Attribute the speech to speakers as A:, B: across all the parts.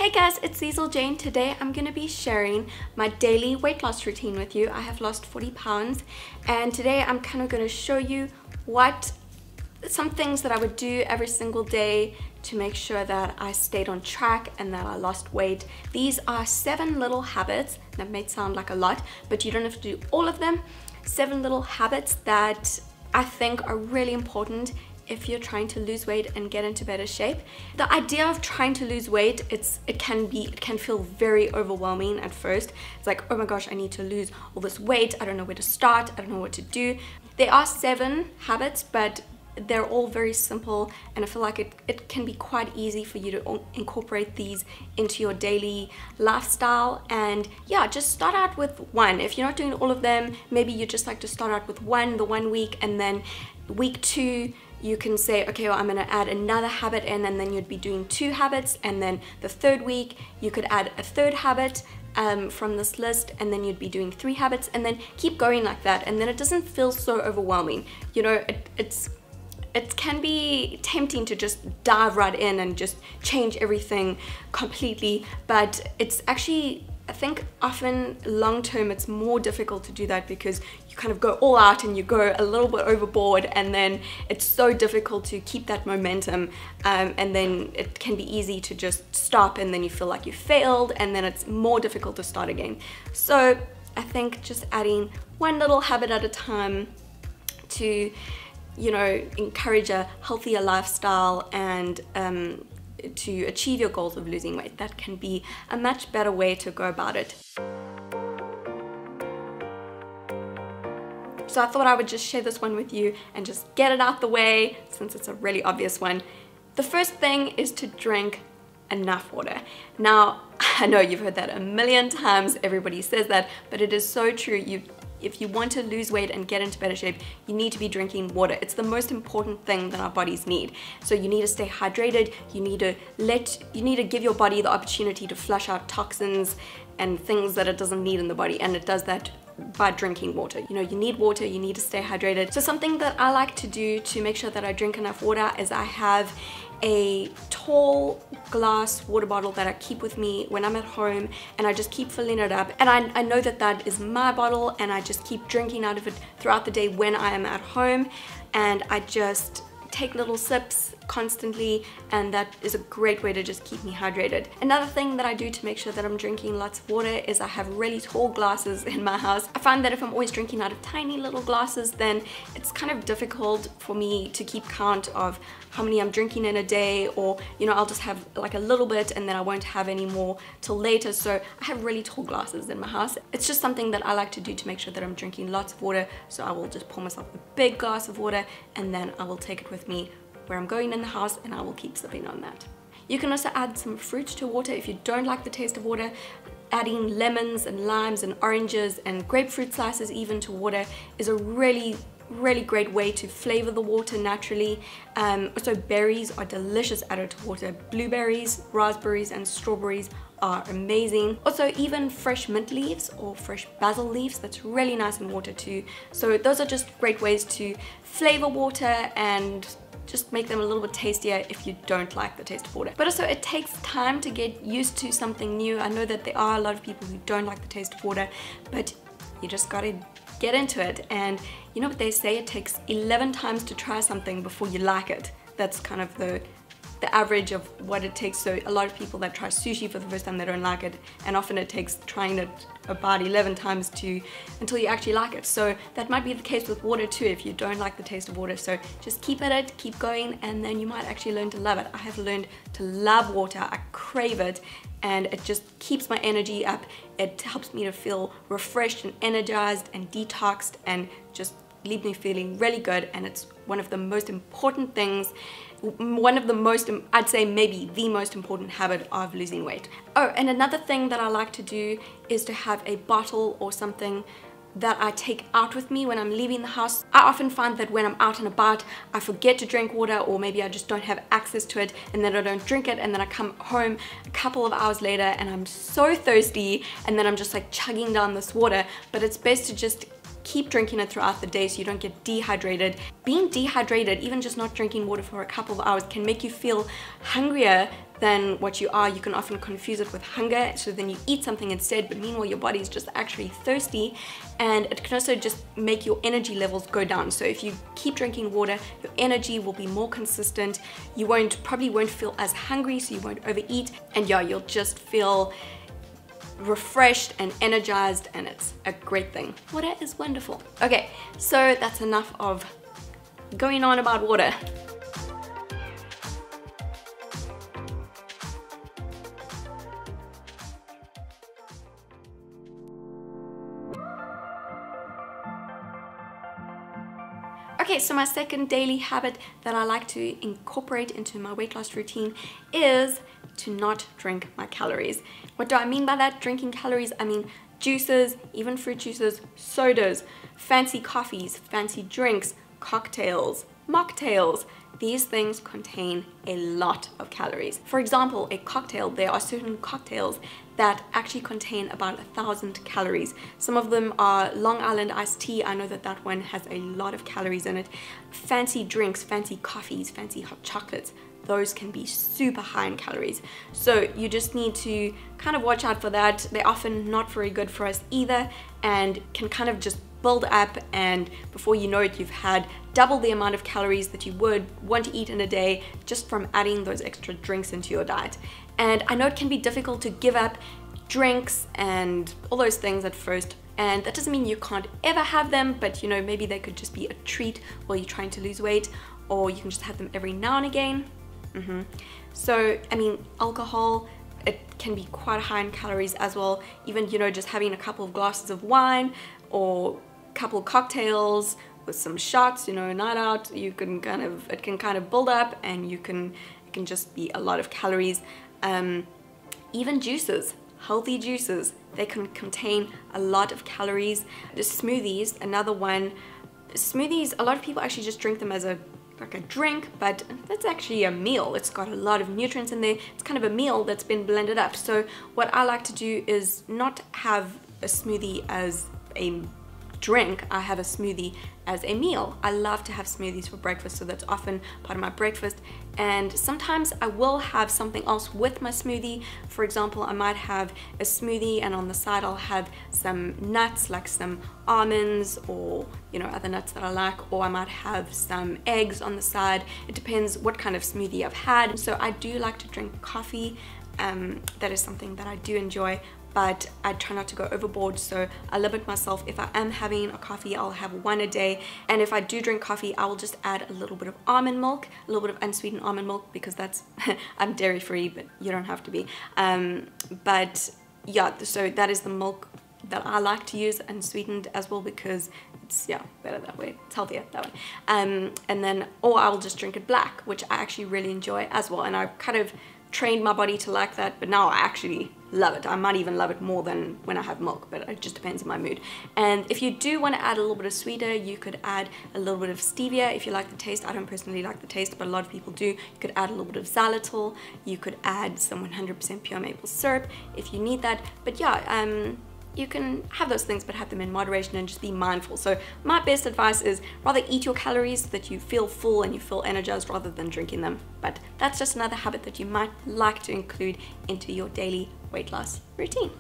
A: Hey guys, it's Cecil Jane. Today I'm going to be sharing my daily weight loss routine with you. I have lost 40 pounds and today I'm kind of going to show you some things that I would do every single day to make sure that I stayed on track and that I lost weight. These are 7 little habits. That may sound like a lot, but you don't have to do all of them. 7 little habits that I think are really important if you're trying to lose weight and get into better shape. The idea of trying to lose weight, it can feel very overwhelming at first. It's like, oh my gosh, I need to lose all this weight. I don't know where to start. I don't know what to do. There are 7 habits, but they're all very simple, and I feel like it can be quite easy for you to incorporate these into your daily lifestyle. And yeah, just start out with one. If you're not doing all of them, maybe you just like to start out with the 1 week, and then week 2 you can say, okay, well, I'm going to add another habit in, and then you'd be doing 2 habits, and then the 3rd week you could add a 3rd habit from this list, and then you'd be doing 3 habits, and then keep going like that, and then it doesn't feel so overwhelming. You know, it can be tempting to just dive right in and just change everything completely, but it's actually, I think often long term it's more difficult to do that because you kind of go all out and you go a little bit overboard, and then it's so difficult to keep that momentum, and then it can be easy to just stop and then you feel like you failed, and then it's more difficult to start again. So I think just adding one little habit at a time to, you know, encourage a healthier lifestyle and to achieve your goals of losing weight, that can be a much better way to go about it. So I thought I would just share this one with you and just get it out the way since it's a really obvious one. The first thing is to drink enough water. Now, I know you've heard that a million times, everybody says that, but it is so true. If you want to lose weight and get into better shape, you need to be drinking water. It's the most important thing that our bodies need. So you need to stay hydrated. You need to give your body the opportunity to flush out toxins and things that it doesn't need in the body, and it does that by drinking water. You know, you need water, you need to stay hydrated. So something that I like to do to make sure that I drink enough water is I have a tall glass water bottle that I keep with me when I'm at home, and I just keep filling it up, and I know that that is my bottle, and I just keep drinking out of it throughout the day when I am at home, and I just take little sips constantly, and that is a great way to just keep me hydrated. Another thing that I do to make sure that I'm drinking lots of water is I have really tall glasses in my house. I find that if I'm always drinking out of tiny little glasses, then it's kind of difficult for me to keep count of how many I'm drinking in a day, or you know, I'll just have like a little bit and then I won't have any more till later. So I have really tall glasses in my house. It's just something that I like to do to make sure that I'm drinking lots of water. So I will just pour myself a big glass of water, and then I will take it with me where I'm going in the house, and I will keep sipping on that. You can also add some fruit to water if you don't like the taste of water. Adding lemons and limes and oranges and grapefruit slices even to water is a really great way to flavor the water naturally. Also, berries are delicious added to water. Blueberries, raspberries and strawberries are amazing. Also, even fresh mint leaves or fresh basil leaves, that's really nice in water too. So those are just great ways to flavor water and just make them a little bit tastier if you don't like the taste of water. But also, it takes time to get used to something new. I know that there are a lot of people who don't like the taste of water, but you just gotta get into it. And you know what they say, it takes 11 times to try something before you like it. That's kind of the average of what it takes. So a lot of people that try sushi for the first time, they don't like it, and often it takes trying it about 11 times until you actually like it. So that might be the case with water too if you don't like the taste of water. So just keep at it, keep going, and then you might actually learn to love it. I have learned to love water. I crave it, and it just keeps my energy up. It helps me to feel refreshed and energized and detoxed, and just leave me feeling really good. And it's one of the most important things, I'd say maybe the most important habit of losing weight. Oh, and another thing that I like to do is to have a bottle or something that I take out with me when I'm leaving the house. I often find that when I'm out and about, I forget to drink water, or maybe I just don't have access to it, and then I don't drink it, and then I come home a couple of hours later and I'm so thirsty, and then I'm just like chugging down this water. But it's best to just keep drinking it throughout the day so you don't get dehydrated. Being dehydrated, even just not drinking water for a couple of hours, can make you feel hungrier than what you are. You can often confuse it with hunger, so then you eat something instead, but meanwhile your body is just actually thirsty, and it can also just make your energy levels go down. So if you keep drinking water, your energy will be more consistent. You probably won't feel as hungry, so you won't overeat, and yeah, you'll just feel refreshed and energized, and it's a great thing. Water is wonderful. Okay, so that's enough of going on about water. Okay, so my second daily habit that I like to incorporate into my weight loss routine is to not drink my calories. What do I mean by that? Drinking calories, I mean juices, even fruit juices, sodas, fancy coffees, fancy drinks, cocktails, mocktails. These things contain a lot of calories. For example, a cocktail, there are certain cocktails that actually contain about 1,000 calories. Some of them are Long Island iced tea. I know that that one has a lot of calories in it. Fancy drinks, fancy coffees, fancy hot chocolates, those can be super high in calories. So you just need to kind of watch out for that. They're often not very good for us either, and can kind of just build up, and before you know it, you've had double the amount of calories that you would want to eat in a day just from adding those extra drinks into your diet. And I know it can be difficult to give up drinks and all those things at first, and that doesn't mean you can't ever have them, but you know, maybe they could just be a treat while you're trying to lose weight, or you can just have them every now and again. So I mean, alcohol, it can be quite high in calories as well. Even, you know, just having a couple of glasses of wine or a couple of cocktails with some shots, you know, a night out, you can kind of, it can kind of build up, and it can just be a lot of calories. Even juices, healthy juices, they can contain a lot of calories. The smoothies, another one. Smoothies, a lot of people actually just drink them as like a drink, but that's actually a meal. It's got a lot of nutrients in there. It's kind of a meal that's been blended up. So what I like to do is not have a smoothie as a drink, I have a smoothie as a meal. I love to have smoothies for breakfast, so that's often part of my breakfast. And sometimes I will have something else with my smoothie. For example, I might have a smoothie and on the side I'll have some nuts, like some almonds or, you know, other nuts that I like, or I might have some eggs on the side. It depends what kind of smoothie I've had. So I do like to drink coffee. That is something that I do enjoy, but I try not to go overboard, so I limit myself. If I am having a coffee, I'll have one a day, and if I do drink coffee, I will just add a little bit of almond milk, a little bit of unsweetened almond milk, because that's I'm dairy free, but you don't have to be. But yeah, so that is the milk that I like to use, unsweetened as well, because it's, yeah, better that way, it's healthier that way. And then, or I will just drink it black, which I actually really enjoy as well, and I kind of trained my body to like that, but now I actually love it. I might even love it more than when I have milk, but it just depends on my mood. And if you do want to add a little bit of sweeter, you could add a little bit of stevia if you like the taste. I don't personally like the taste, but a lot of people do. You could add a little bit of xylitol. You could add some 100% pure maple syrup if you need that. But yeah, you can have those things, but have them in moderation and just be mindful. So my best advice is rather eat your calories so that you feel full and you feel energized rather than drinking them. But that's just another habit that you might like to include into your daily weight loss routine.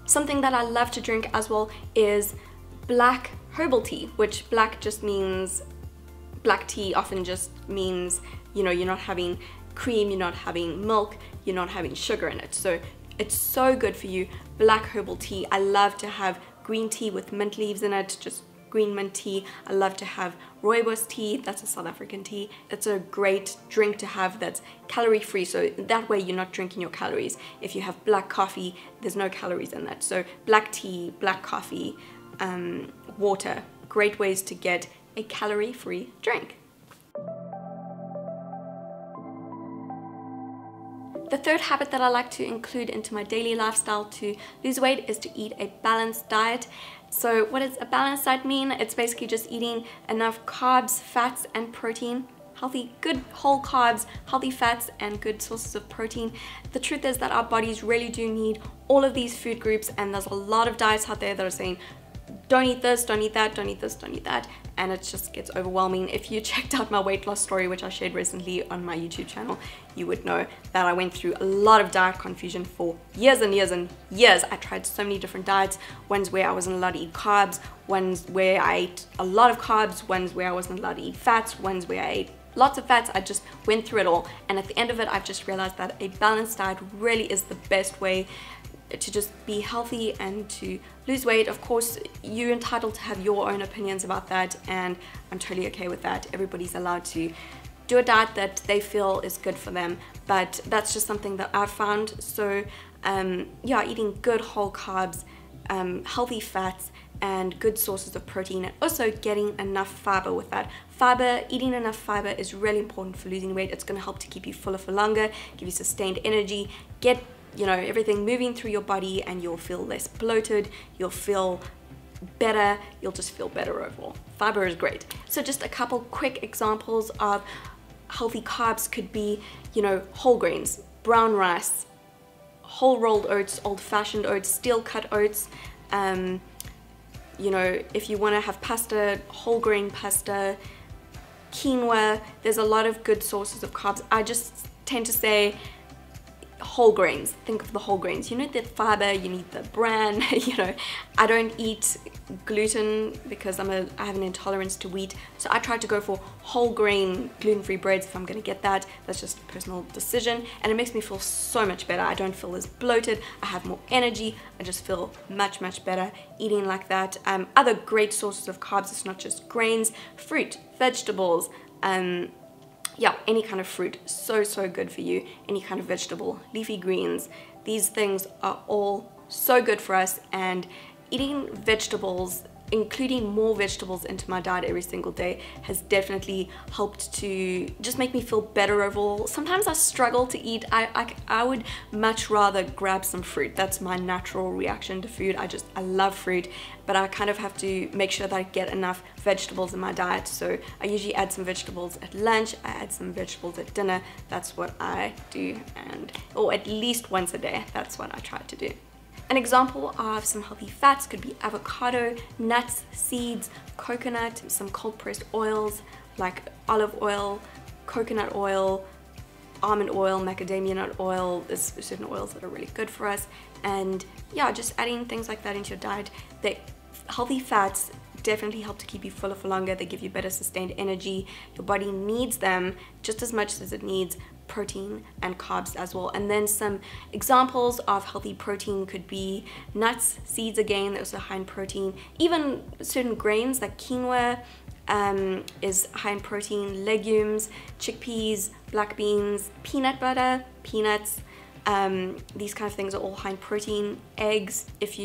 A: Something that I love to drink as well is black herbal tea, which black just means, black tea often just means, you know, you're not having cream, you're not having milk, you're not having sugar in it. So it's so good for you. Black herbal tea. I love to have green tea with mint leaves in it, just green mint tea. I love to have rooibos tea. That's a South African tea. It's a great drink to have that's calorie free, so that way you're not drinking your calories. If you have black coffee, there's no calories in that. So black tea, black coffee, water, great ways to get a calorie free drink. The third habit that I like to include into my daily lifestyle to lose weight is to eat a balanced diet. So what does a balanced diet mean? It's basically just eating enough carbs, fats, and protein. Healthy, good whole carbs, healthy fats, and good sources of protein. The truth is that our bodies really do need all of these food groups, and there's a lot of diets out there that are saying don't eat this, don't eat that, don't eat this, don't eat that, and it just gets overwhelming. If you checked out my weight loss story, which I shared recently on my YouTube channel, you would know that I went through a lot of diet confusion for years and years and years. I tried so many different diets, ones where I wasn't allowed to eat carbs, ones where I ate a lot of carbs, ones where I wasn't allowed to eat fats, ones where I ate lots of fats. I just went through it all, and at the end of it, I've just realized that a balanced diet really is the best way to just be healthy and to lose weight. Of course, you're entitled to have your own opinions about that, and I'm totally okay with that. Everybody's allowed to do a diet that they feel is good for them, but that's just something that I've found. So yeah, eating good whole carbs, healthy fats, and good sources of protein, and also getting enough fiber with that. Eating enough fiber is really important for losing weight. It's going to help to keep you fuller for longer, give you sustained energy, get everything moving through your body, and you'll feel less bloated, you'll feel better, you'll just feel better overall. Fiber is great. So just a couple quick examples of healthy carbs could be, whole grains, brown rice, whole rolled oats, old-fashioned oats, steel cut oats. If you want to have pasta, whole grain pasta, quinoa, there's a lot of good sources of carbs. I just tend to say whole grains. Think of the whole grains. You need the fiber, you need the bran. I don't eat gluten because I have an intolerance to wheat, so I try to go for whole grain gluten-free breads if I'm going to get that. That's just a personal decision, and it makes me feel so much better. I don't feel as bloated, I have more energy, I just feel much better eating like that. Other great sources of carbs, it's not just grains, fruit, vegetables, yeah, any kind of fruit, so good for you. Any kind of vegetable, leafy greens, these things are all so good for us, and eating vegetables, including more vegetables into my diet every single day, has definitely helped to just make me feel better overall. Sometimes I struggle to eat. I would much rather grab some fruit. That's my natural reaction to food. I love fruit, but I kind of have to make sure that I get enough vegetables in my diet. So I usually add some vegetables at lunch, I add some vegetables at dinner. That's what I do, or at least once a day. That's what I try to do. An example of some healthy fats could be avocado, nuts, seeds, coconut, some cold pressed oils like olive oil, coconut oil, almond oil, macadamia nut oil. There's certain oils that are really good for us, and yeah, just adding things like that into your diet. Healthy fats definitely help to keep you fuller for longer. They give you better sustained energy. Your body needs them just as much as it needs protein and carbs as well. And then some examples of healthy protein could be nuts, seeds, again, they're also high in protein. Even certain grains like quinoa is high in protein, legumes, chickpeas, black beans, peanut butter, peanuts, these kind of things are all high in protein. Eggs, if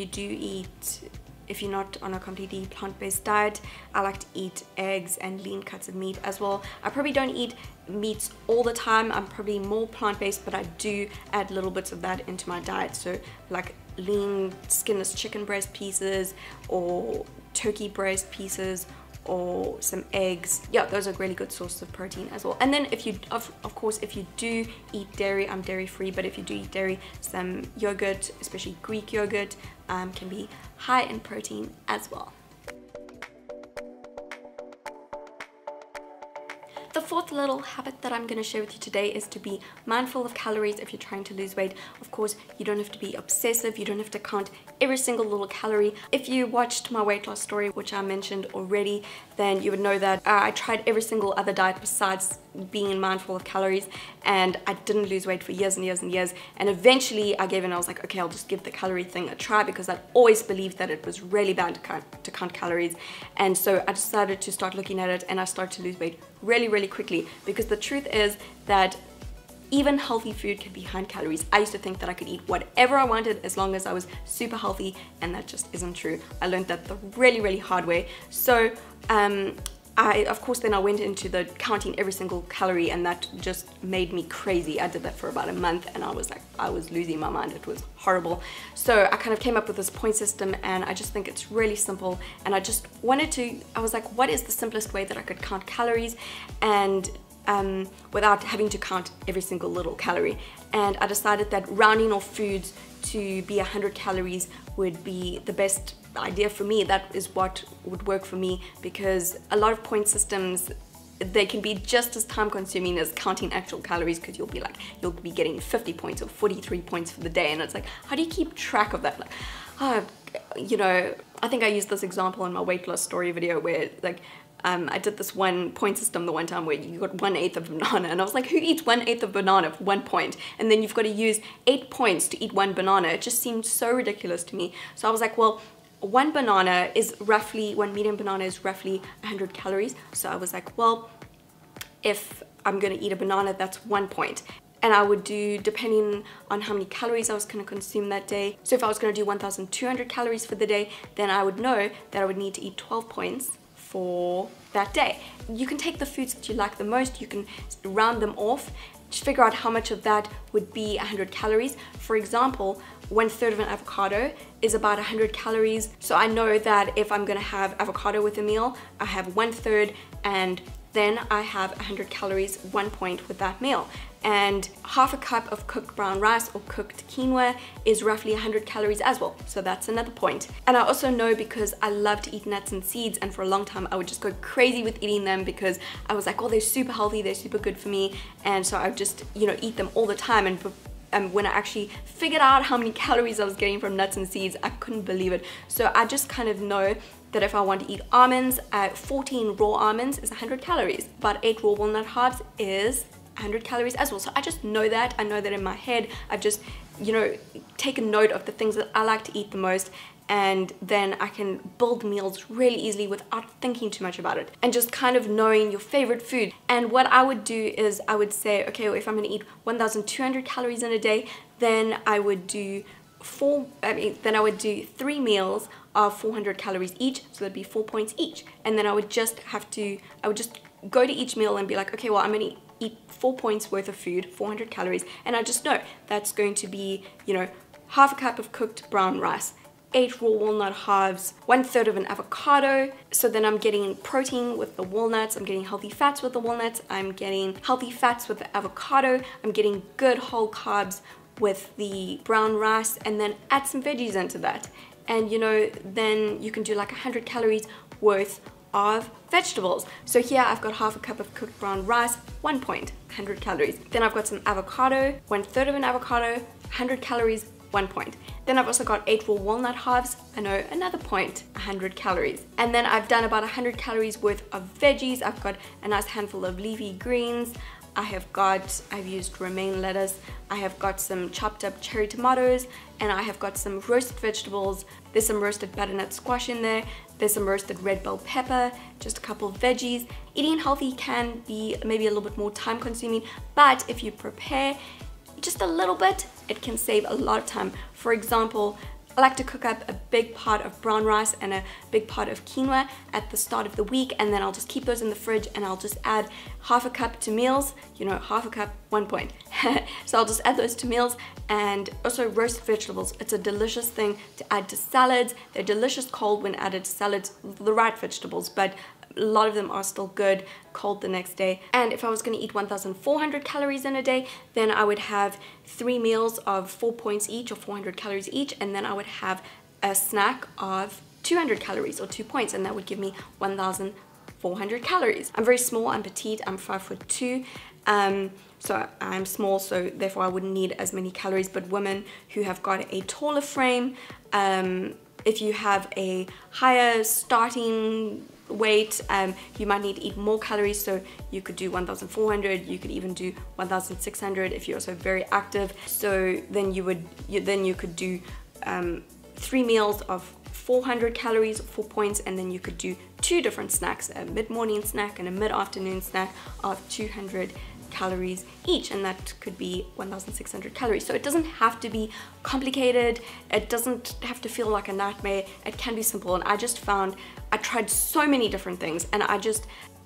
A: you're not on a completely plant-based diet, I like to eat eggs and lean cuts of meat as well. I probably don't eat meats all the time. I'm probably more plant-based, but I do add little bits of that into my diet. So like lean skinless chicken breast pieces, or turkey breast pieces, or some eggs. Yeah, those are really good sources of protein as well. And then if you, of course, if you do eat dairy, I'm dairy free, but if you do eat dairy, some yogurt, especially Greek yogurt, can be high in protein as well. The fourth little habit that I'm going to share with you today is to be mindful of calories if you're trying to lose weight. Of course, you don't have to be obsessive, you don't have to count every single little calorie. If you watched my weight loss story, which I mentioned already, then you would know that I tried every single other diet besides being mindful of calories, and I didn't lose weight for years and years and years, and eventually I gave in. I was like, okay, I'll just give the calorie thing a try, because I always believed that it was really bad to count calories. And so I decided to start looking at it, and I started to lose weight really quickly, because the truth is that even healthy food can be high in calories. I used to think that I could eat whatever I wanted as long as I was super healthy, and that just isn't true. I learned that the really hard way. So of course then I went into the counting every single calorie, and that just made me crazy. I did that for about a month, and I was losing my mind. It was horrible. So I kind of came up with this point system, and I just think it's really simple, and I just wanted to, I was like, what is the simplest way that I could count calories and without having to count every single little calorie? And I decided that rounding off foods to be 100 calories would be the best idea for me. That is what would work for me, because a lot of point systems, they can be just as time consuming as counting actual calories, because you'll be getting 50 points or 43 points for the day, and it's like, how do you keep track of that? Like, you know, I think I used this example in my weight loss story video where like I did this one point system the one time where you got 1/8 of a banana, and I was like, who eats 1/8 of banana for 1 point? And then you've got to use 8 points to eat one banana. It just seemed so ridiculous to me. So I was like, well, one medium banana is roughly 100 calories. So I was like, well, if I'm gonna eat a banana, that's 1 point. And I would do, depending on how many calories I was going to consume that day. So if I was going to do 1,200 calories for the day, then I would know that I would need to eat 12 points for that day. You can take the foods that you like the most, you can round them off, just figure out how much of that would be 100 calories. For example, 1/3 of an avocado is about 100 calories. So I know that if I'm going to have avocado with a meal, I have 1/3, and then I have 100 calories, 1 point with that meal. And half a cup of cooked brown rice or cooked quinoa is roughly 100 calories as well. So that's another point. And I also know, because I love to eat nuts and seeds, and for a long time I would just go crazy with eating them, because I was like, oh, they're super healthy, they're super good for me. And so I would just, you know, eat them all the time. And when I actually figured out how many calories I was getting from nuts and seeds, I couldn't believe it. So I just kind of know that if I want to eat almonds, 14 raw almonds is 100 calories, but 8 raw walnut halves is 100 calories as well. So I just know that. I know that in my head. I've just, you know, taken note of the things that I like to eat the most, and then I can build meals really easily without thinking too much about it, and just kind of knowing your favorite food. And what I would do is I would say, okay, well, if I'm going to eat 1,200 calories in a day, then I would do 3 meals of 400 calories each, so that'd be 4 points each. And then I would just go to each meal and be like, okay, well, I'm gonna eat 4 points worth of food, 400 calories, and I just know that's going to be, you know, half a cup of cooked brown rice, 8 raw walnut halves, 1/3 of an avocado. So then I'm getting protein with the walnuts, I'm getting healthy fats with the walnuts, I'm getting healthy fats with the avocado, I'm getting good whole carbs with the brown rice, and then add some veggies into that. And you know, then you can do like 100 calories worth of vegetables. So here I've got half a cup of cooked brown rice, 1 point, 100 calories. Then I've got some avocado, 1/3 of an avocado, 100 calories, 1 point. Then I've also got 8 raw walnut halves, I know, another point, 100 calories. And then I've done about 100 calories worth of veggies. I've got a nice handful of leafy greens. I've used romaine lettuce, I have got some chopped up cherry tomatoes, and I have got some roasted vegetables. There's some roasted butternut squash in there, there's some roasted red bell pepper, just a couple of veggies. Eating healthy can be maybe a little bit more time consuming, but if you prepare just a little bit, it can save a lot of time. For example, I like to cook up a big pot of brown rice and a big pot of quinoa at the start of the week, and then I'll just keep those in the fridge, and I'll just add half a cup to meals, you know, half a cup, 1 point. So I'll just add those to meals. And also roasted vegetables, it's a delicious thing to add to salads. They're delicious cold when added to salads, the right vegetables, but a lot of them are still good cold the next day. And if I was going to eat 1,400 calories in a day, then I would have 3 meals of 4 points each, or 400 calories each, and then I would have a snack of 200 calories or 2 points, and that would give me 1,400 calories. I'm very small, I'm petite, I'm 5'2". So I'm small, so therefore I wouldn't need as many calories. But women who have got a taller frame, if you have a higher starting weight, you might need to eat more calories. So you could do 1,400, you could even do 1,600 if you're also very active. So then you could do 3 meals of 400 calories, 4 points, and then you could do 2 different snacks, a mid-morning snack and a mid-afternoon snack of 200 calories each, and that could be 1,600 calories. So it doesn't have to be complicated, it doesn't have to feel like a nightmare, it can be simple. And I just found, I tried so many different things, and I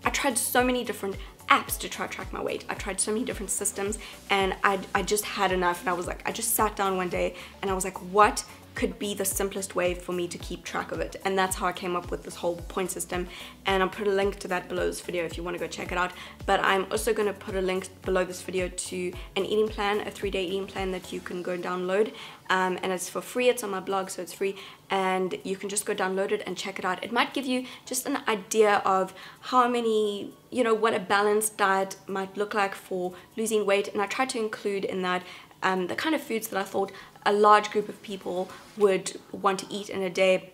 A: tried so many different apps to try to track my weight. I tried so many different systems, and I just had enough, and I was like, I just sat down one day and I was like, what could be the simplest way for me to keep track of it. And that's how I came up with this whole point system. And I'll put a link to that below this video if you want to go check it out. But I'm also going to put a link below this video to an eating plan, a 3-day eating plan that you can go download. And it's for free. It's on my blog, so it's free. And you can just go download it and check it out. It might give you just an idea of how many, what a balanced diet might look like for losing weight. And I try to include in that the kind of foods that I thought a large group of people would want to eat in a day.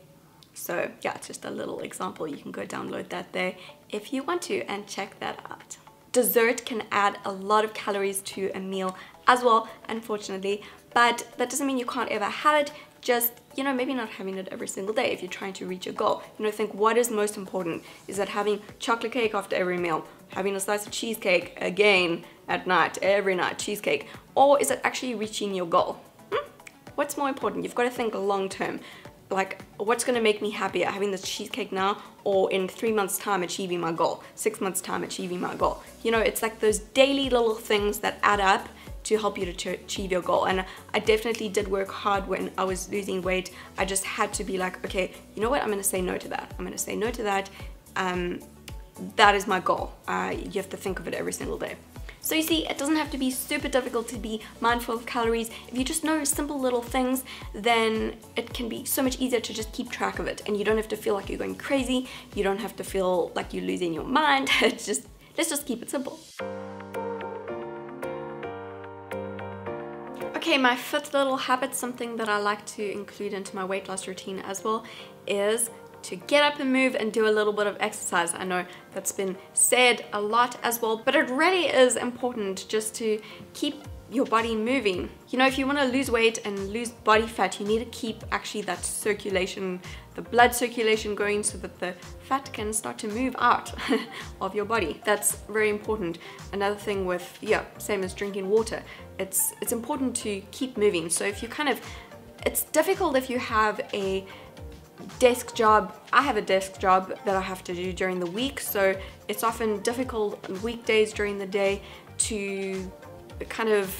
A: So yeah, it's just a little example. You can go download that there if you want to and check that out. Dessert can add a lot of calories to a meal as well, unfortunately, but that doesn't mean you can't ever have it. Just, maybe not having it every single day if you're trying to reach a goal. Think what is most important. Is that having chocolate cake after every meal? Having a slice of cheesecake again at night, every night, cheesecake? Or is it actually reaching your goal? What's more important? You've got to think long term. Like, what's going to make me happier? Having this cheesecake now, or in 3 months' time achieving my goal? 6 months' time achieving my goal? It's like those daily little things that add up to help you to achieve your goal. And I definitely did work hard when I was losing weight. I just had to be like, okay, you know what? I'm going to say no to that. I'm going to say no to that. That is my goal. You have to think of it every single day. So you see, it doesn't have to be super difficult to be mindful of calories. If you just know simple little things, then it can be so much easier to just keep track of it. And you don't have to feel like you're going crazy. You don't have to feel like you're losing your mind. Let's just keep it simple. Okay, my 5th little habit, something that I like to include into my weight loss routine as well, is to get up and move and do a little bit of exercise. I know that's been said a lot as well, but it really is important just to keep your body moving. If you want to lose weight and lose body fat, you need to keep actually that circulation, the blood circulation going, so that the fat can start to move out of your body. That's very important. Another thing with, same as drinking water, it's important to keep moving. So if you it's difficult if you have a desk job. I have a desk job that I have to do during the week, so it's often difficult on weekdays during the day to kind of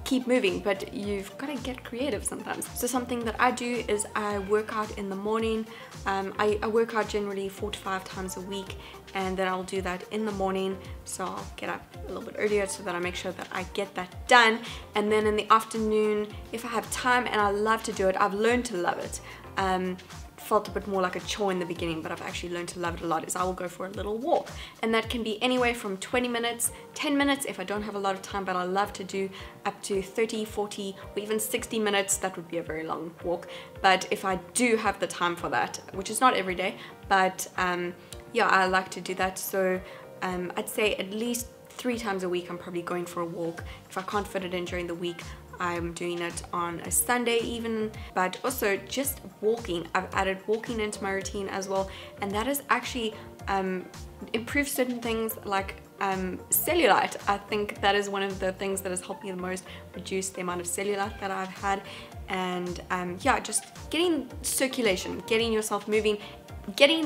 A: keep moving, but you've got to get creative sometimes. So something that I do is I work out in the morning. I work out generally 4 to 5 times a week, and then I'll do that in the morning. So I'll get up a little bit earlier so that I make sure that I get that done. And then in the afternoon, if I have time, and I love to do it, I've learned to love it. Felt a bit more like a chore in the beginning, but I've actually learned to love it a lot, is I will go for a little walk. And that can be anywhere from 20 minutes, 10 minutes if I don't have a lot of time, but I love to do up to 30, 40, or even 60 minutes. That would be a very long walk. But if I do have the time for that, which is not every day, but I like to do that. So I'd say at least 3 times a week I'm probably going for a walk. If I can't fit it in during the week, I'm doing it on a Sunday even. But also just walking, I've added walking into my routine as well, and that has actually improved certain things like cellulite. I think that is one of the things that has helped me the most reduce the amount of cellulite that I've had. And just getting circulation, getting yourself moving, getting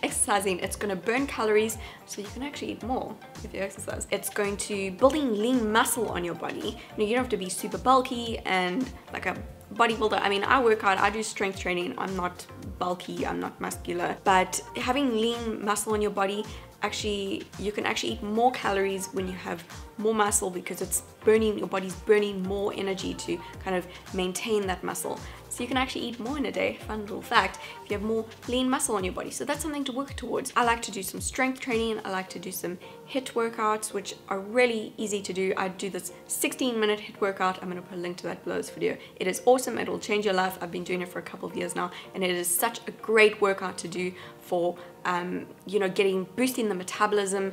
A: exercising. It's going to burn calories, so you can actually eat more if you exercise. It's going to building lean muscle on your body. You don't have to be super bulky and like a bodybuilder. I mean, I work out, I do strength training. I'm not bulky, I'm not muscular, but having lean muscle on your body, actually, you can actually eat more calories when you have more muscle, because it's burning, your body's burning more energy to kind of maintain that muscle. So you can actually eat more in a day. Fun little fact, if you have more lean muscle on your body. So that's something to work towards. I like to do some strength training. I like to do some HIIT workouts, which are really easy to do. I do this 16-minute HIIT workout. I'm going to put a link to that below this video. It is awesome. It will change your life. I've been doing it for a couple of years now, and it is such a great workout to do for boosting the metabolism,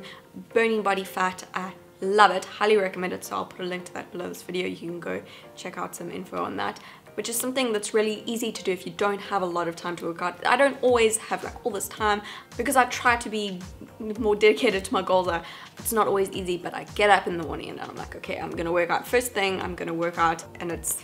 A: burning body fat. I love it, highly recommend it. So I'll put a link to that below this video. You can go check out some info on that, which is something that's really easy to do if you don't have a lot of time to work out. I don't always have like all this time, because I try to be more dedicated to my goals. It's not always easy, but I get up in the morning and I'm like, okay, I'm gonna work out first thing, I'm gonna work out. And it's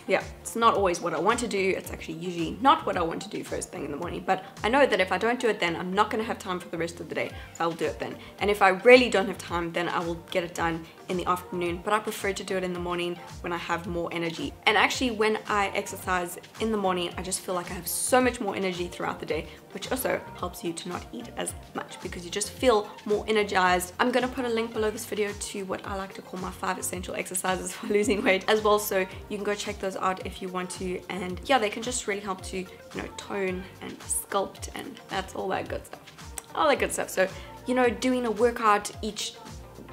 A: not always what I want to do. It's actually usually not what I want to do first thing in the morning, but I know that if I don't do it then, I'm not gonna have time for the rest of the day, so I'll do it then. And if I really don't have time, then I will get it done in the afternoon, but I prefer to do it in the morning when I have more energy. And actually when I exercise in the morning, I just feel like I have so much more energy throughout the day, which also helps you to not eat as much because you just feel more energized. I'm gonna put a link below this video to what I like to call my 5 essential exercises for losing weight as well, so you can go check those out if you want to. And yeah, they can just really help to, you know, tone and sculpt, and that's all that good stuff. All that good stuff. So, you know, doing a workout each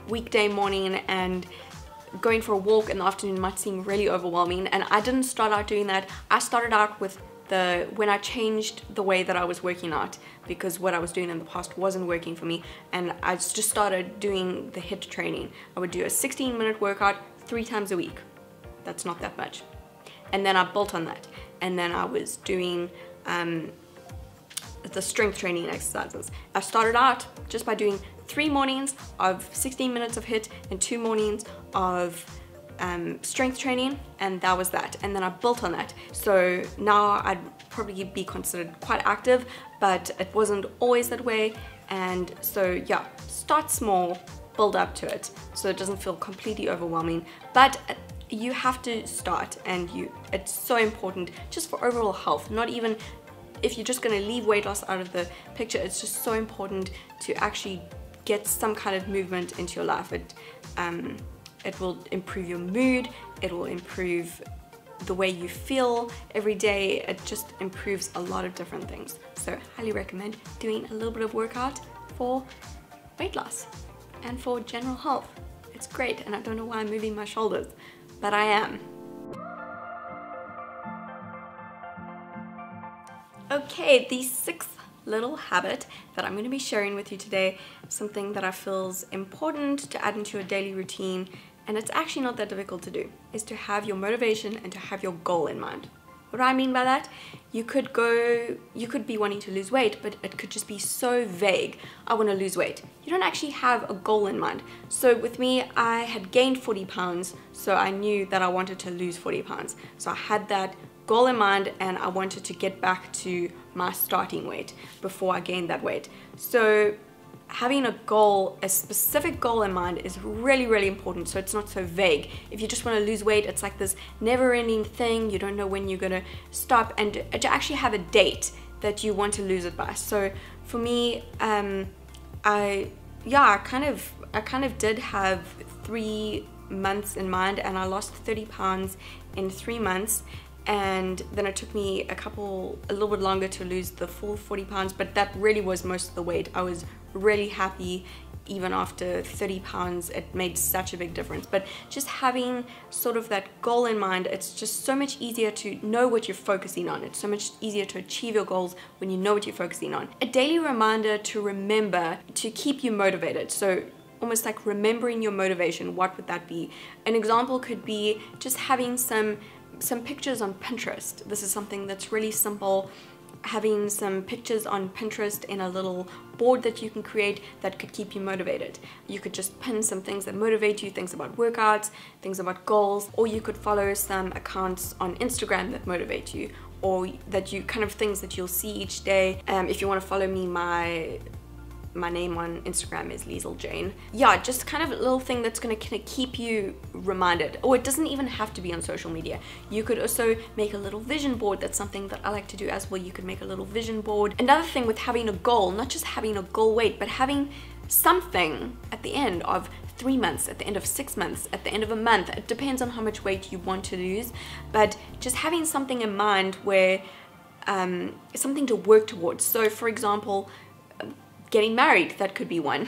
A: weekday morning and going for a walk in the afternoon might seem really overwhelming, and I didn't start out doing that. I started out with when I changed the way that I was working out, because what I was doing in the past wasn't working for me, and I just started doing the HIIT training. I would do a 16-minute workout 3 times a week. That's not that much. And then I built on that, and then I was doing the strength training exercises. I started out just by doing 3 mornings of 16 minutes of HIIT and 2 mornings of strength training, and that was that. And then I built on that. So now I'd probably be considered quite active, but it wasn't always that way. And so yeah, start small, build up to it so it doesn't feel completely overwhelming. But you have to start, and it's so important just for overall health. Not even if you're just going to leave weight loss out of the picture, it's just so important to actually get some kind of movement into your life. It will improve your mood, it will improve the way you feel every day. It just improves a lot of different things. So highly recommend doing a little bit of workout for weight loss and for general health. It's great, and I don't know why I'm moving my shoulders, but I am. Okay, the 6th little habit that I'm going to be sharing with you today, something that I feel is important to add into your daily routine, and it's actually not that difficult to do, is to have your motivation and to have your goal in mind. What do I mean by that? You could be wanting to lose weight, but it could just be so vague. I want to lose weight. You don't actually have a goal in mind. So with me, I had gained 40 pounds, so I knew that I wanted to lose 40 pounds. So I had that goal in mind, and I wanted to get back to my starting weight before I gained that weight. So having a goal, a specific goal in mind, is really, really important, so it's not so vague. If you just want to lose weight, it's like this never-ending thing. You don't know when you're gonna stop, and to actually have a date that you want to lose it by. So for me, I kind of did have 3 months in mind, and I lost 30 pounds in 3 months. And then it took me a little bit longer to lose the full 40 pounds, but that really was most of the weight. I was really happy. Even after 30 pounds, it made such a big difference. But just having sort of that goal in mind, it's just so much easier to know what you're focusing on. It's so much easier to achieve your goals when you know what you're focusing on. A daily reminder to remember to keep you motivated. So almost like remembering your motivation. What would that be? An example could be just having some pictures on Pinterest. This is something that's really simple. Having some pictures on Pinterest in a little board that you can create that could keep you motivated. You could just pin some things that motivate you, things about workouts, things about goals, or you could follow some accounts on Instagram that motivate you, or that you kind of things that you'll see each day. If you want to follow me, my name on Instagram is Liesl Jane. Yeah, just kind of a little thing that's gonna kind of keep you reminded. Or it doesn't even have to be on social media. You could also make a little vision board. That's something that I like to do as well. You could make a little vision board. Another thing with having a goal, not just having a goal weight, but having something at the end of 3 months, at the end of 6 months, at the end of a month. It depends on how much weight you want to lose, but just having something in mind where something to work towards. So for example, getting married, that could be one.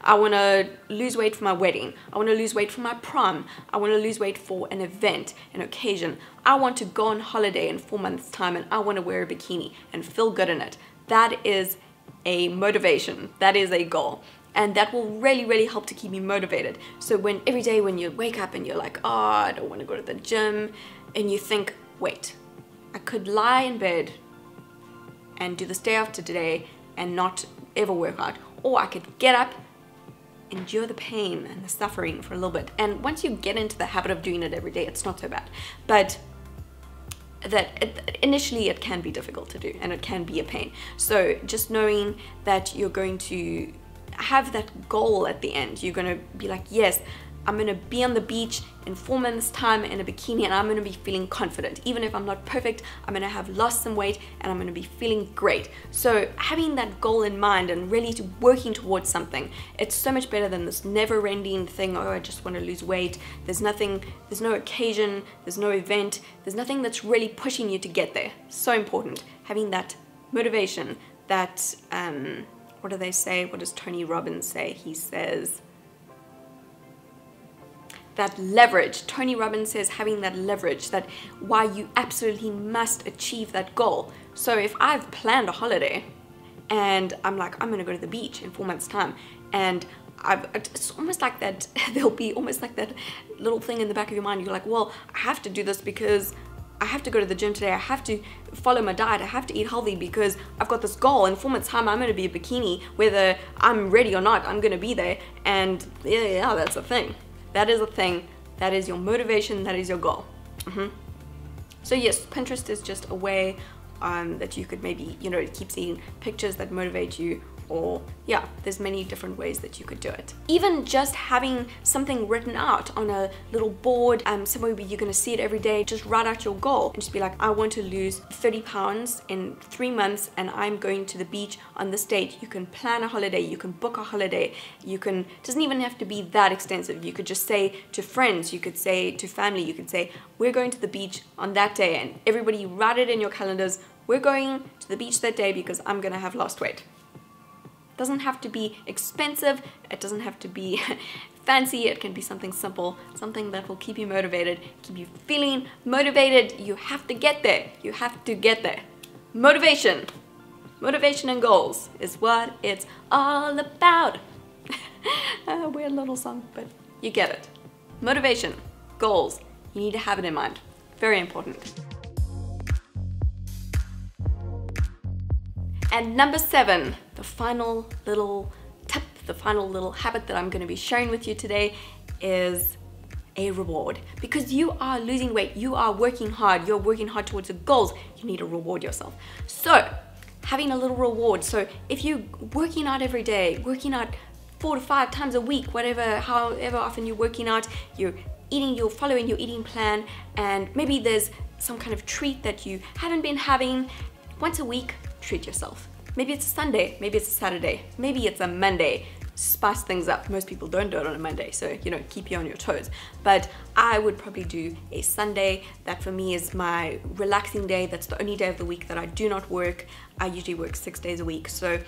A: I want to lose weight for my wedding. I want to lose weight for my prom. I want to lose weight for an event, an occasion. I want to go on holiday in 4 months' time, and I want to wear a bikini and feel good in it. That is a motivation. That is a goal. And that will really, really help to keep you motivated. So every day when you wake up and you're like, oh, I don't want to go to the gym, and you think, wait, I could lie in bed and do this day after today and not ever work out, or I could get up, endure the pain and the suffering for a little bit, and once you get into the habit of doing it every day, it's not so bad. But initially it can be difficult to do, and it can be a pain. So just knowing that you're going to have that goal at the end, you're going to be like, yes, I'm gonna be on the beach in 4 months time in a bikini, and I'm gonna be feeling confident. Even if I'm not perfect, I'm gonna have lost some weight and I'm gonna be feeling great. So having that goal in mind and really working towards something, it's so much better than this never-ending thing, oh, I just want to lose weight. There's no occasion, there's no event, there's nothing that's really pushing you to get there. So important, having that motivation, that, what do they say? What does Tony Robbins say? He says, that leverage. Tony Robbins says having that leverage, that why you absolutely must achieve that goal. So if I've planned a holiday and I'm like, I'm gonna go to the beach in 4 months time, and it's almost like that, there'll be almost like that little thing in the back of your mind. You're like, well, I have to do this because I have to go to the gym today, I have to follow my diet, I have to eat healthy because I've got this goal. In 4 months time, I'm gonna be a bikini, whether I'm ready or not, I'm gonna be there. And yeah, that's a thing. That is a thing. That is your motivation. That is your goal. So yes, Pinterest is just a way that you could maybe, keep seeing pictures that motivate you, or yeah, there's many different ways that you could do it. Even just having something written out on a little board, somewhere where you're gonna see it every day, just write out your goal and just be like, I want to lose 30 pounds in 3 months and I'm going to the beach on this date. You can plan a holiday, you can book a holiday, doesn't even have to be that extensive. You could just say to friends, you could say to family, you could say, we're going to the beach on that day, and everybody write it in your calendars, we're going to the beach that day because I'm gonna have lost weight. Doesn't have to be expensive, it doesn't have to be fancy, it can be something simple, something that will keep you motivated, keep you feeling motivated. You have to get there, you have to get there. Motivation and goals is what it's all about. A weird little song, but you get it. Motivation, goals, you need to have it in mind, very important. And number 7, the final little tip, the final little habit that I'm going to be sharing with you today is a reward. Because you are losing weight, you are working hard, you're working hard towards your goals, you need to reward yourself. So having a little reward. So if you're working out every day, working out 4 to 5 times a week, however often you're working out, you're following your eating plan, and maybe there's some kind of treat that you haven't been having, once a week, treat yourself. Maybe it's a Sunday, maybe it's a Saturday, maybe it's a Monday. Spice things up. Most people don't do it on a Monday, so keep you on your toes. But I would probably do a Sunday. That for me is my relaxing day. That's the only day of the week that I do not work. I usually work 6 days a week. So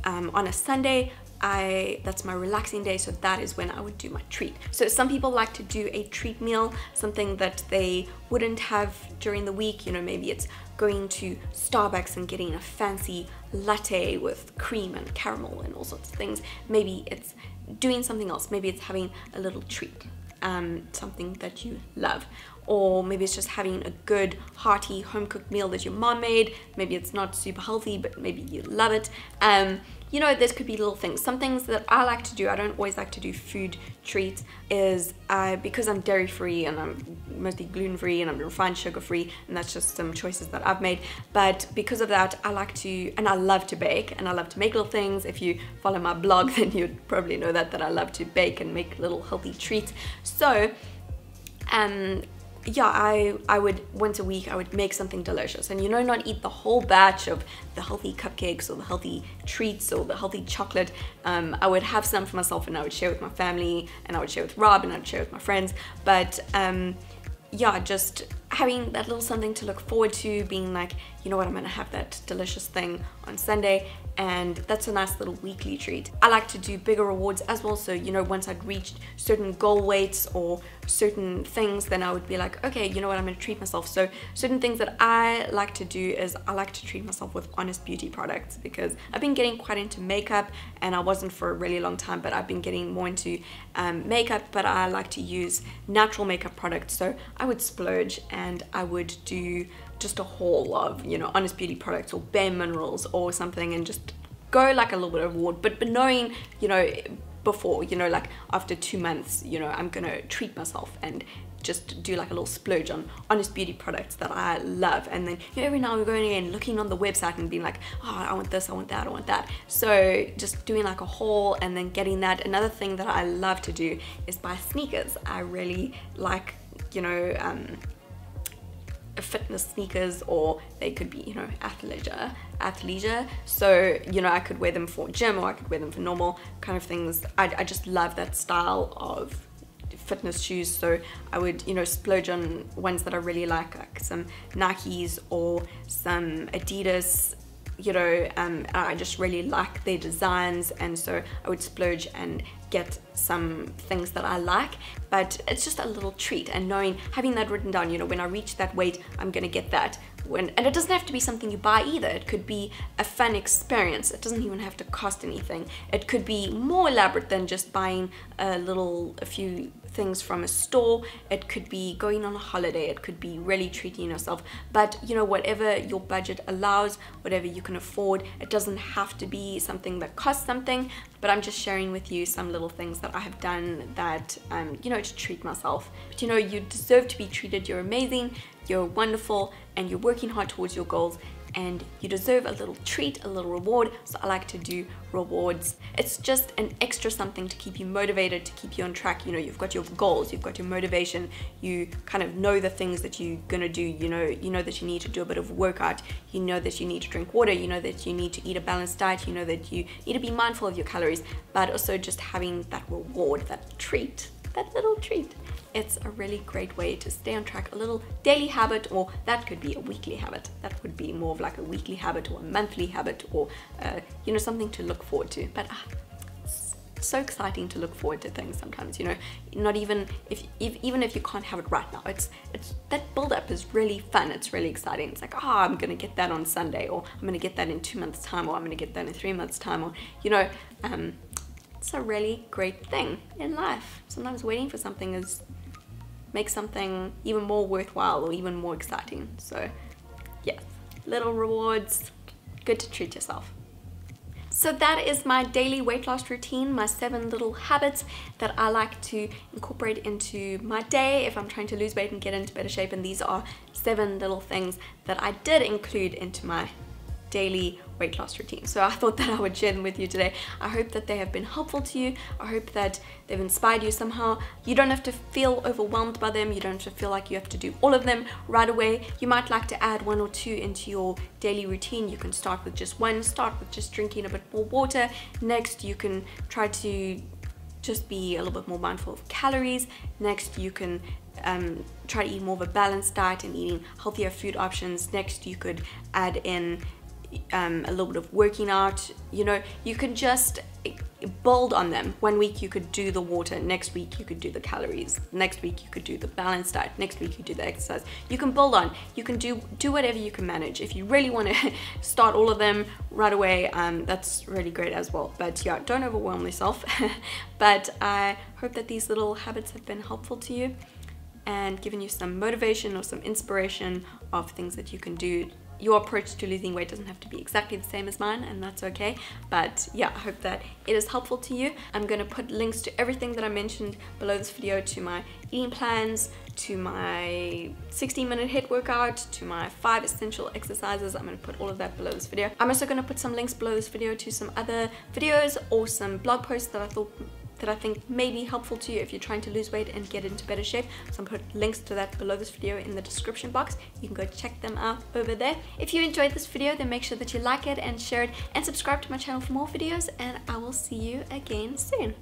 A: on a Sunday, that's my relaxing day, so that is when I would do my treat. So some people like to do a treat meal, something that they wouldn't have during the week. Maybe it's going to Starbucks and getting a fancy latte with cream and caramel and all sorts of things. Maybe it's doing something else. Maybe it's having a little treat, something that you love. Or maybe it's just having a good, hearty, home-cooked meal that your mom made. Maybe it's not super healthy, but maybe you love it. There could be little things. Some things that I like to do, I don't always like to do food treats, is because I'm dairy-free and I'm mostly gluten-free and I'm refined sugar-free, and that's just some choices that I've made. But because of that, I love to bake, and I love to make little things. If you follow my blog, then you'd probably know that I love to bake and make little healthy treats. So, yeah, I would, once a week, I would make something delicious, and not eat the whole batch of the healthy cupcakes or the healthy treats or the healthy chocolate. I would have some for myself, and I would share with my family, and I would share with Rob, and I would share with my friends. But yeah, just having that little something to look forward to, being like, you know what, I'm gonna have that delicious thing on Sunday, and that's a nice little weekly treat. I like to do bigger rewards as well, so once I'd reached certain goal weights or certain things, then I would be like, okay, you know what, I'm gonna treat myself. So certain things that I like to do is I like to treat myself with Honest Beauty products, because I've been getting quite into makeup, and I wasn't for a really long time, but I've been getting more into makeup, but I like to use natural makeup products. So I would splurge and I would do just a haul of Honest Beauty products or Bare Minerals or something, and just go like a little bit of reward, but knowing before, you know, like after 2 months, you know, I'm gonna treat myself and just do like a little splurge on honest beauty products that I love. And then, you know, every now and going in, looking on the website and being like, oh, I want this, I want that, I want that. So just doing like a haul and then getting that. Another thing that I love to do is buy sneakers. I really like, you know, fitness sneakers, or they could be, you know, athleisure. So, you know, I could wear them for gym, or I could wear them for normal kind of things. I just love that style of fitness shoes. So I would, you know, splurge on ones that I really like some Nikes or some Adidas, you know. I just really like their designs, and so I would splurge and get some things that I like. But it's just a little treat, and knowing, having that written down, you know, when I reach that weight, I'm gonna get that. And it doesn't have to be something you buy either. It could be a fun experience. It doesn't even have to cost anything. It could be more elaborate than just buying a few things from a store. It could be going on a holiday. It could be really treating yourself. But, you know, whatever your budget allows, whatever you can afford, it doesn't have to be something that costs something. But I'm just sharing with you some little things that I have done that, you know, to treat myself. But, you know, you deserve to be treated. You're amazing, you're wonderful, and you're working hard towards your goals, and you deserve a little treat, a little reward. So I like to do rewards. It's just an extra something to keep you motivated, to keep you on track. You know, you've got your goals, you've got your motivation, you kind of know the things that you're gonna do. You know that you need to do a bit of workout, you know that you need to drink water, you know that you need to eat a balanced diet, you know that you need to be mindful of your calories, but also just having that reward, that treat, that little treat. It's a really great way to stay on track, a little daily habit, or that could be a weekly habit. That would be more of like a weekly habit or a monthly habit, or you know, something to look forward to. But it's so exciting to look forward to things sometimes, you know, not even even if you can't have it right now. It's that build up is really fun. It's really exciting. It's like, oh, I'm gonna get that on Sunday, or I'm gonna get that in 2 months time, or I'm gonna get that in 3 months time, or, you know, it's a really great thing in life. Sometimes waiting for something makes something even more worthwhile or even more exciting. So yes, little rewards, good to treat yourself. So that is my daily weight loss routine, my 7 little habits that I like to incorporate into my day if I'm trying to lose weight and get into better shape. And these are 7 little things that I did include into my daily weight loss routine. So I thought that I would share them with you today. I hope that they have been helpful to you. I hope that they've inspired you somehow. You don't have to feel overwhelmed by them. You don't have to feel like you have to do all of them right away. You might like to add 1 or 2 into your daily routine. You can start with just 1, start with just drinking a bit more water. Next, you can try to just be a little bit more mindful of calories. Next, you can try to eat more of a balanced diet and eating healthier food options. Next, you could add in a little bit of working out. You know, you can just build on them. 1 week you could do the water, next week you could do the calories, next week you could do the balanced diet, next week you do the exercise. You can build on, you can do whatever you can manage. If you really want to start all of them right away, that's really great as well. But yeah, don't overwhelm yourself. But I hope that these little habits have been helpful to you and given you some motivation or some inspiration of things that you can do. Your approach to losing weight doesn't have to be exactly the same as mine, and that's okay. But yeah, I hope that it is helpful to you. I'm going to put links to everything that I mentioned below this video, to my eating plans, to my 16-minute HIIT workout, to my 5 essential exercises. I'm going to put all of that below this video. I'm also going to put some links below this video to some other videos or some blog posts that I think may be helpful to you if you're trying to lose weight and get into better shape. So I'm going to put links to that below this video in the description box. You can go check them out over there. If you enjoyed this video, then make sure that you like it and share it and subscribe to my channel for more videos, and I will see you again soon.